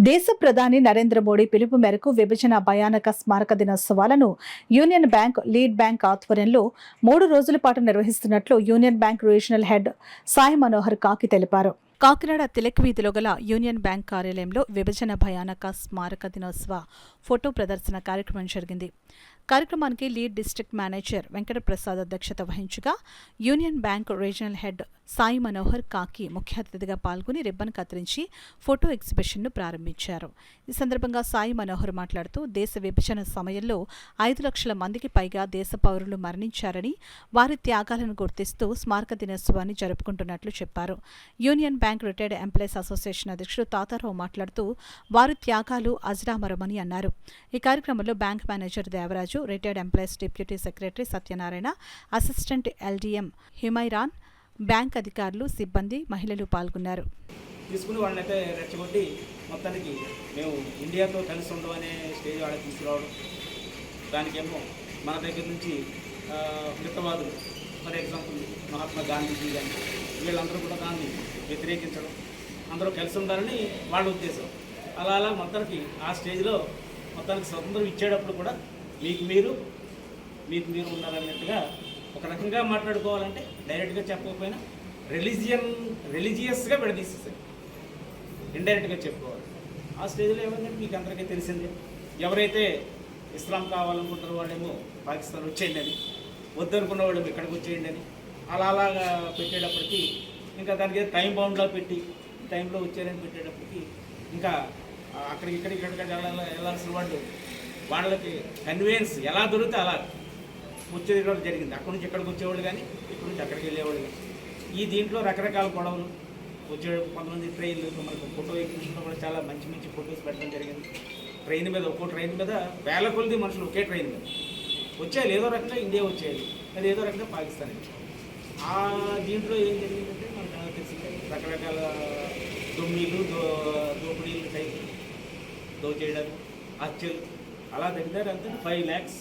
దేశ ప్రధాని నరేంద్ర మోడీ పిలుపు మేరకు విభజన భయానక స్మారక దినోత్సవాలను యూనియన్ బ్యాంక్ లీడ్ బ్యాంక్ ఆధ్వర్యంలో 3 రోజుల పాటు నిర్వహిస్తున్నట్లు union bank regional head Sai Manohar కాకి తెలిపారు. కాకినాడ తిలక్ వీధిలో గల యూనియన్ బ్యాంక్ కార్యాలయంలో విభజన భయానక స్మారక దినోత్సవ ఫోటో ప్రదర్శన కార్యక్రమం జరిగింది. కార్యక్రమానికి లీడ్ డిస్ట్రిక్ట్ మేనేజర్ వెంకటప్రసాద్ అధ్యక్షత వహించగా union bank regional head Sai Manohar కాకి ముఖ్య అతిథిగా పాల్గొని రిబ్బన్ కత్తిరించి ఫోటో ఎగ్జిబిషన్ను ప్రారంభించారు. ఈ సందర్భంగా సాయి మనోహర్ మాట్లాడుతూ దేశ విభజన సమయంలో 5 లక్షల మందికి పైగా దేశ పౌరులు మరణించారని, వారి త్యాగాలను గుర్తిస్తూ స్మారక దినోత్సవాన్ని జరుపుకుంటున్నట్లు చెప్పారు. Union Bank retired employees association అధ్యక్షుడు తాతారావు మాట్లాడుతూ వారి త్యాగాలు అజరామరమని అన్నారు. ఈ కార్యక్రమంలో bank manager Devaraju, retired employees deputy secretary Satyanarayana, assistant LDM Himairan, bank అధికారులు, సిబ్బంది, మహిళలు పాల్గొన్నారు. తీసుకుని వాళ్ళనైతే రెచ్చగొట్టి మొత్తానికి మేము ఇండియాతో కలిసి ఉండమనే స్టేజ్ వాళ్ళకి తీసుకురావడం, దానికేమో మన దగ్గర నుంచి మితవాదులు, ఫర్ ఎగ్జాంపుల్ మహాత్మా గాంధీజీ కానీ వీళ్ళందరూ కూడా దాన్ని వ్యతిరేకించడం, అందరూ కలిసి ఉండాలని వాళ్ళ ఉద్దేశం. అలా మొత్తానికి ఆ స్టేజ్లో మొత్తానికి స్వతంత్రం ఇచ్చేటప్పుడు కూడా మీకు మీరు ఉండాలన్నట్టుగా ఒక రకంగా మాట్లాడుకోవాలంటే డైరెక్ట్గా చెప్పకపోయినా రిలీజియస్గా విడదీసేసారు, ఇండైరెక్ట్గా చెప్పుకోవాలి. ఆ స్టేజ్లో ఏమైందంటే మీకు అందరికీ తెలిసిందే, ఎవరైతే ఇస్లాం కావాలనుకుంటారో వాళ్ళేమో పాకిస్తాన్ వచ్చేయండి అని, వద్దనుకున్న వాళ్ళు ఇక్కడికి వచ్చేయండి అని అలాగా పెట్టేటప్పటికి ఇంకా దానికి టైం బౌండ్లో పెట్టి టైంలో వచ్చారని పెట్టేటప్పటికి ఇంకా ఇక్కడికి వెళ్ళాల్సిన వాళ్ళు వాళ్ళకి కన్వీనియన్స్ ఎలా దొరికితే అలా వచ్చేది కూడా జరిగింది. అక్కడి నుంచి ఇక్కడికి వచ్చేవాళ్ళు కానీ ఇక్కడి నుంచి అక్కడికి వెళ్ళేవాళ్ళు కానీ ఈ దీంట్లో రకరకాల గొడవలు వచ్చే కొంతమంది ట్రైన్లు, మనకు ఫోటో ఎగ్జిబిషన్లో కూడా చాలా మంచి ఫొటోస్ పెట్టడం జరిగింది. ట్రైన్ మీద ఒక్కో ట్రైన్ మీద వేల కొలది మనుషులు ఒకే ట్రైన్ మీద వచ్చేయాలి, ఏదో రకంగా ఇండియా వచ్చేయాలి, అది ఏదో రకంగా పాకిస్తాన్. ఆ దీంట్లో ఏం జరిగిందంటే మనకు తెలిసిందే, రకరకాల దోపిడీలు టైప్ దోచేయడాలు, హత్యలు, అలా దగ్గర అంతా 5 lakhs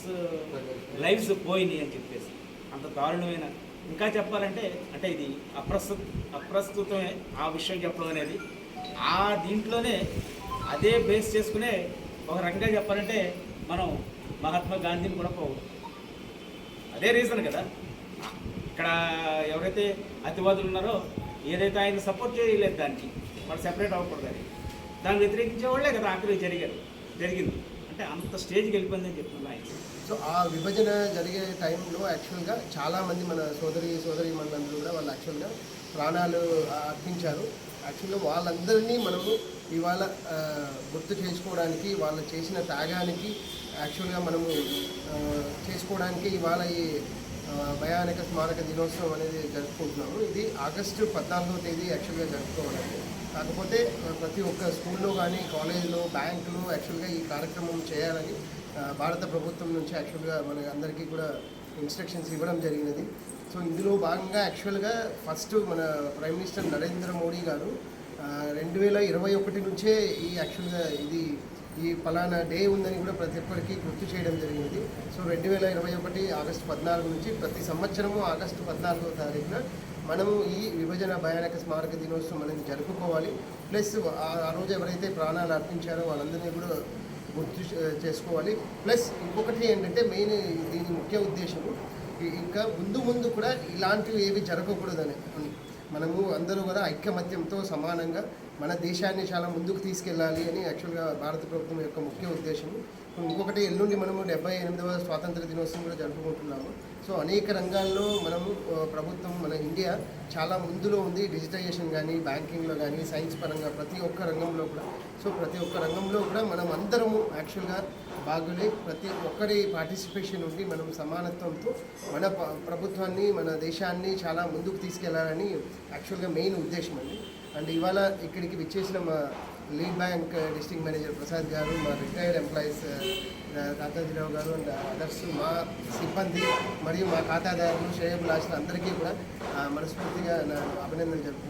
లైఫ్స్ పోయినాయి అని చెప్పేసి అంత దారుణమైన. ఇంకా చెప్పాలంటే అంటే ఇది అప్రస్తుతమే ఆ విషయం చెప్పడం అనేది. ఆ దీంట్లోనే అదే బేస్ చేసుకునే ఒక రకంగా చెప్పాలంటే మనం మహాత్మా గాంధీని కూడా పోవు, అదే రీజన్ కదా. ఇక్కడ ఎవరైతే అతివాదులు ఉన్నారో ఏదైతే ఆయన సపోర్ట్ చేయలేదు దానికి వాళ్ళు సెపరేట్ అవ్వకూడదు, దాన్ని వ్యతిరేకించే వాళ్ళే కదా ఆఖరి జరిగింది. అంటే అంత స్టేజ్కి వెళ్ళిపోయిందని చెప్తున్నా ఆయన. సో ఆ విభజన జరిగే టైంలో యాక్చువల్గా చాలామంది మన సోదరి మనందరూ కూడా వాళ్ళు యాక్చువల్గా ప్రాణాలు అర్పించారు. యాక్చువల్గా వాళ్ళందరినీ మనము ఇవాళ గుర్తు చేసుకోవడానికి, వాళ్ళు చేసిన త్యాగానికి యాక్చువల్గా మనము చేసుకోవడానికి ఇవాళ ఈ భయానక స్మారక దినోత్సవం అనేది జరుపుకుంటున్నాము. ఇది ఆగస్టు 14వ తేదీ యాక్చువల్గా జరుపుకోవడానికి. కాకపోతే ప్రతి ఒక్క స్కూల్లో కానీ కాలేజీలో బ్యాంకులో యాక్చువల్గా ఈ కార్యక్రమం చేయాలని భారత ప్రభుత్వం నుంచి యాక్చువల్గా మన అందరికీ కూడా ఇన్స్ట్రక్షన్స్ ఇవ్వడం జరిగినది. సో ఇందులో భాగంగా యాక్చువల్గా ఫస్ట్ మన ప్రైమ్ మినిస్టర్ నరేంద్ర మోడీ గారు 2021 నుంచే ఈ యాక్చువల్గా ఈ ఫలానా డే ఉందని కూడా ప్రతి ఒక్కరికి గుర్తు చేయడం జరిగింది. సో 2021 ఆగస్టు 14 నుంచి ప్రతి సంవత్సరము ఆగస్టు 14వ తారీఖున మనము ఈ విభజన భయానక స్మారక దినోత్సవం అనేది జరుపుకోవాలి. ప్లస్ ఆ రోజు ఎవరైతే ప్రాణాలు అర్పించారో వాళ్ళందరినీ కూడా గుర్తు చేసుకోవాలి. ప్లస్ ఇంకొకటి ఏంటంటే మెయిన్ దీని ముఖ్య ఉద్దేశము ఇంకా ముందు కూడా ఇలాంటివి ఏవి జరగకూడదని మనము అందరూ కూడా ఐకమత్యంతో సమానంగా మన దేశాన్ని చాలా ముందుకు తీసుకెళ్ళాలి అని యాక్చువల్గా భారత ప్రభుత్వం యొక్క ముఖ్య ఉద్దేశం. ఇంకొకటి ఎల్లుండి మనము 78వ స్వాతంత్ర దినోత్సవం కూడా జరుపుకుంటున్నాము. సో అనేక రంగాల్లో మనము ప్రభుత్వం మన ఇండియా చాలా ముందులో ఉంది, డిజిటైజేషన్ కానీ, బ్యాంకింగ్లో కానీ, సైన్స్ పరంగా ప్రతి ఒక్క రంగంలో కూడా. సో ప్రతి ఒక్క రంగంలో కూడా మనం అందరము యాక్చువల్గా భాగులే, ప్రతి ఒక్కరి పార్టిసిపేషన్ ఉండి మనం సమానత్వంతో మన ప్రభుత్వాన్ని, మన దేశాన్ని చాలా ముందుకు తీసుకెళ్లాలని యాక్చువల్గా మెయిన్ ఉద్దేశం అండి. అండ్ ఇవాళ ఇక్కడికి విచ్చేసిన మా lead bank district manager Prasad గారు, మా రిటైర్డ్ ఎంప్లాయీస్ తాతాజీరావు గారు అండ్ అదర్స్, మా సిబ్బంది మరియు మా ఖాతాదారులు, శ్రేయోభిలాషులు అందరికీ కూడా మనస్ఫూర్తిగా నా అభినందనలు జరుపుకుంటున్నాను.